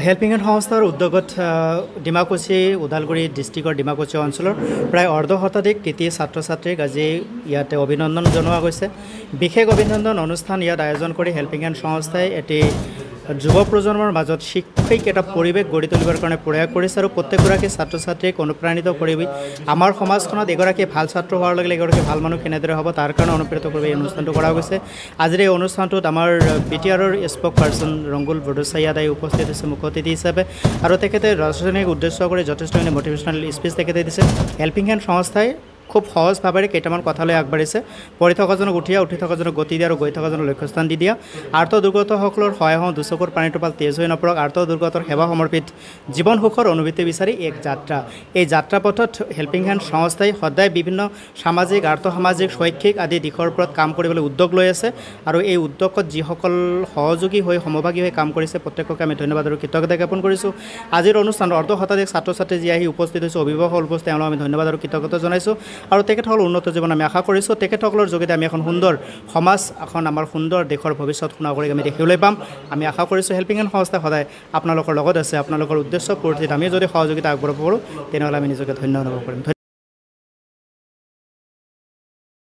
Helping hand সংস্থাৰ উদ্যোগত ডিমাকুচি ওদালগুৰি ডিষ্ট্ৰিক্টৰ ডিমাকুচি অঞ্চলৰ প্ৰায় অৰ্ধ শতাধিক কৃতি ছাত্ৰ ছাত্ৰীক আজি ইয়াতে অভিনন্দন জনোৱা গৈছে। বিশেষ অভিনন্দন অনুষ্ঠান ইয়াত আয়োজন কৰি হেল্পিং হেণ্ড সংস্থাই এটি যুৱ প্ৰজন্মৰ মাজত শিক্ষিক এটা পৰিৱেশ গঢ়ি তুলিবৰ কাৰণে প্ৰয়াস কৰিছে আৰু প্ৰত্যেকগৰাকী ছাত্ৰ ছাত্ৰীক অনুপ্ৰাণিত কৰিব আমাৰ সমাজখনত এগৰাকী ভাল ছাত্ৰ হোৱাৰ লগে লগে এগৰাকী ভাল মানুহ কেনেদৰে হ'ব তাৰ কাৰণে অনুপ্ৰেৰিত কৰিব এই অনুষ্ঠানটো কৰা গৈছে। আজিৰ এই অনুষ্ঠানটোত আমাৰ BTRৰ স্পক পাৰ্চন ৰংগুল বৰদোচাইয়াদাই উপস্থিত হৈছে মুখ্য অতিথি হিচাপে আৰু তেখেতে ৰাজধানীক উদ্দেশ্য কৰি যথেষ্টখিনি মটিভেশ্যনেল স্পীচ তেখেতে দিছে। হেল্পিং হেণ্ড সংস্থাই খুব সহজ ভাৱেৰে কেইটামান কথালৈ আগবাঢ়িছে। পঢ়ি থকাজনক উঠি থকাজনক গতি দিয়া আৰু গৈ থকাজনক লক্ষ্যস্থান দি দিয়া। আৰ্ত দুৰ্গতসকলৰ সহায় হওঁ দুচকুৰ পানী টোপাল তেজ হৈ নপৰক। আৰ্ত দুৰ্গতৰ সেৱা সমৰ্পিত জীৱন সুখৰ অনুভূতি বিচাৰি এক যাত্ৰা। এই যাত্ৰাপথত হেল্পিং হেণ্ড সংস্থাই সদায় বিভিন্ন সামাজিক আৰ্থসামাজিক শৈক্ষিক আদি দিশৰ ওপৰত কাম কৰিবলৈ উদ্যোগ লৈ আছে আৰু এই উদ্যোগত যিসকল সহযোগী হৈ সমভাগী হৈ কাম কৰিছে প্ৰত্যেককে আমি ধন্যবাদ আৰু কৃতজ্ঞতা জ্ঞাপন কৰিছোঁ। আজিৰ অনুষ্ঠানত অৰ্ধ শতাধিক ছাত্ৰ ছাত্ৰী যি আহি উপস্থিত হৈছে অভিভাৱকসকল উপস্থিত তেওঁলোকক আমি ধন্যবাদ আৰু কৃতজ্ঞতা জনাইছোঁ আৰু তেখেতসকলৰ উন্নত জীৱন আমি আশা কৰিছোঁ। তেখেতসকলৰ যোগেদি আমি এখন সুন্দৰ সমাজ এখন আমাৰ সুন্দৰ দেশৰ ভৱিষ্যত শুনা কৰি আমি দেখিবলৈ পাম। আমি আশা কৰিছোঁ হেল্পিং হেণ্ড সংস্থা সদায় আপোনালোকৰ লগত আছে। আপোনালোকৰ উদ্দেশ্য পূৰ্তিত আমি যদি সহযোগিতা আগবঢ়াব পাৰোঁ তেনেহ'লে আমি নিজকে ধন্য অনুভৱ কৰিম।